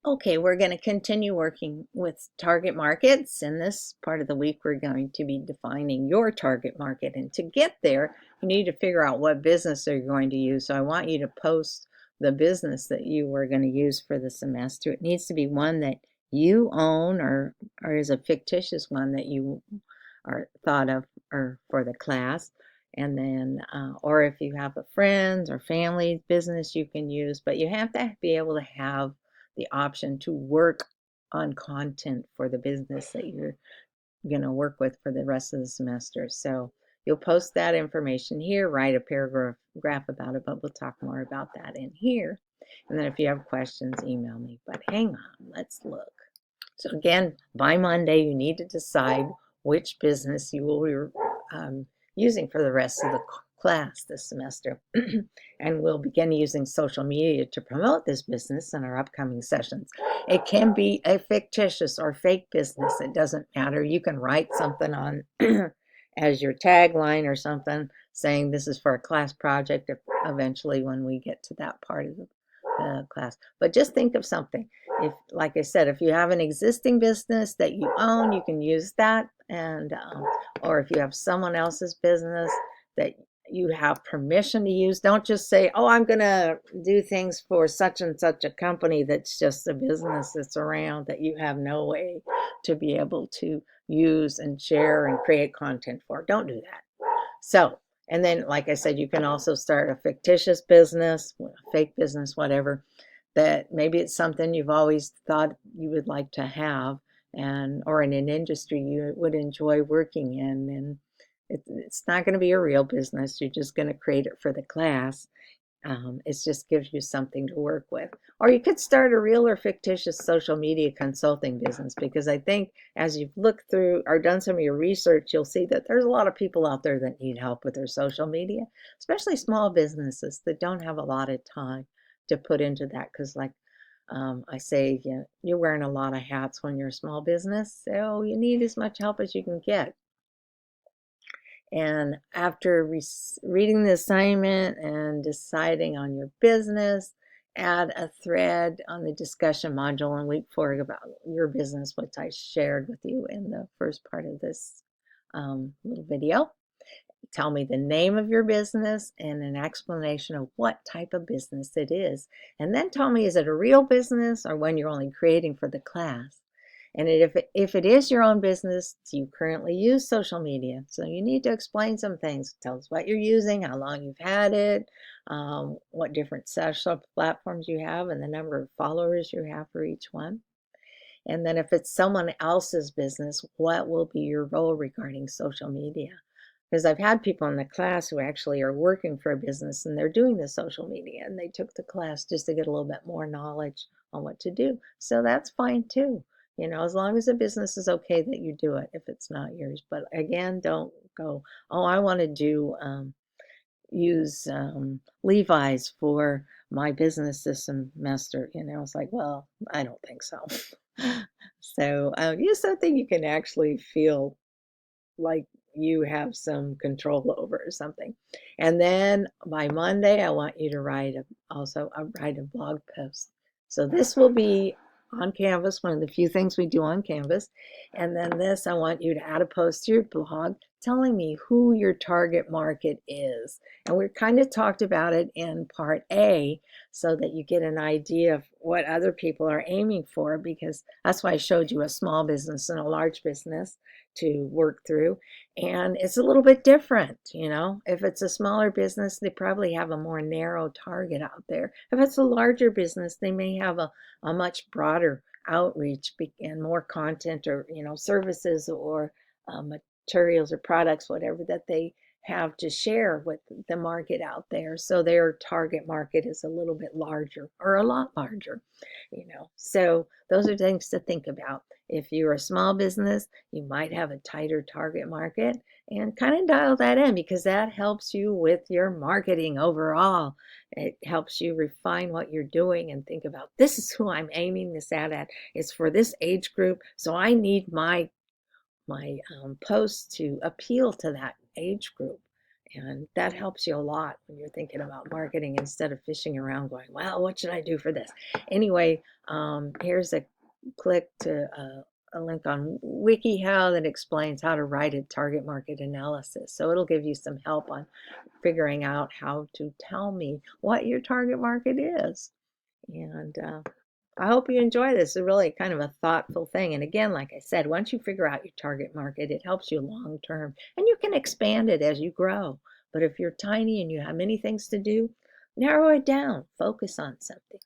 Okay, we're going to continue working with target markets. In this part of the week, we're going to be defining your target market. And to get there, you need to figure out what business you're going to use. So I want you to post the business that you are going to use for the semester. It needs to be one that you own or is a fictitious one that you are thought of or for the class. And then, or if you have a friends or family business you can use, but you have to be able to have the option to work on content for the business that you're going to work with for the rest of the semester. So you'll post that information here, write a paragraph about it, but we'll talk more about that in here. And then if you have questions, email me. But hang on, let's look. So again, by Monday, you need to decide which business you will be using for the rest of the class this semester. And we'll begin using social media to promote this business in our upcoming sessions. It can be a fictitious or fake business. It doesn't matter. You can write something on as your tagline or something saying this is for a class project eventually when we get to that part of the class. But just think of something. If, like I said, if you have an existing business that you own, you can use that. And or if you have someone else's business that you have permission to use, don't just say, oh, I'm going to do things for such and such a company that's just a business that's around that you have no way to be able to use and share and create content for. Don't do that. So, and then, like I said, you can also start a fictitious business, a fake business, whatever, that maybe it's something you've always thought you would like to have, and or in an industry you would enjoy working in. And it's not going to be a real business. You're just going to create it for the class. It just gives you something to work with. Or you could start a real or fictitious social media consulting business, because I think as you've looked through or done some of your research, you'll see that there's a lot of people out there that need help with their social media, especially small businesses that don't have a lot of time to put into that. Because, like I say, you're wearing a lot of hats when you're a small business, so you need as much help as you can get. And after reading the assignment and deciding on your business, add a thread on the discussion module in week 4 about your business, which I shared with you in the first part of this little video. Tell me the name of your business and an explanation of what type of business it is. And then tell me, is it a real business or one you're only creating for the class? And if it is your own business, do you currently use social media? So you need to explain some things. Tell us what you're using, how long you've had it, what different social platforms you have, and the number of followers you have for each one. And then if it's someone else's business, what will be your role regarding social media? Because I've had people in the class who actually are working for a business and they're doing the social media, and they took the class just to get a little bit more knowledge on what to do. So that's fine too. As long as the business is okay that you do it if it's not yours. But again, don't go, oh, I want to use Levi's for my business this semester. It's like, well, I don't think so. So use something you can actually feel like you have some control over or something. And then by Monday, I want you to write a blog post. So this will be on Canvas, one of the few things we do on Canvas. And then this, I want you to add a post to your blog telling me who your target market is. And we kind of talked about it in part A so that you get an idea of what other people are aiming for, because that's why I showed you a small business and a large business to work through. And it's a little bit different. If it's a smaller business, they probably have a more narrow target out there. If it's a larger business, they may have a much broader outreach and more content or services or materials or products, whatever that they have to share with the market out there. So their target market is a little bit larger or a lot larger. So those are things to think about. If you're a small business, you might have a tighter target market, and kind of dial that in, because that helps you with your marketing overall. It helps you refine what you're doing and think about, this is who I'm aiming this at. It's for this age group, so I need my posts to appeal to that age group. And that helps you a lot when you're thinking about marketing instead of fishing around going, well, what should I do for this? Anyway, here's a click to a link on WikiHow that explains how to write a target market analysis. So it'll give you some help on figuring out how to tell me what your target market is. And I hope you enjoy this. It's really kind of a thoughtful thing. And again, like I said, once you figure out your target market, it helps you long term. And you can expand it as you grow. But if you're tiny and you have many things to do, narrow it down. Focus on something.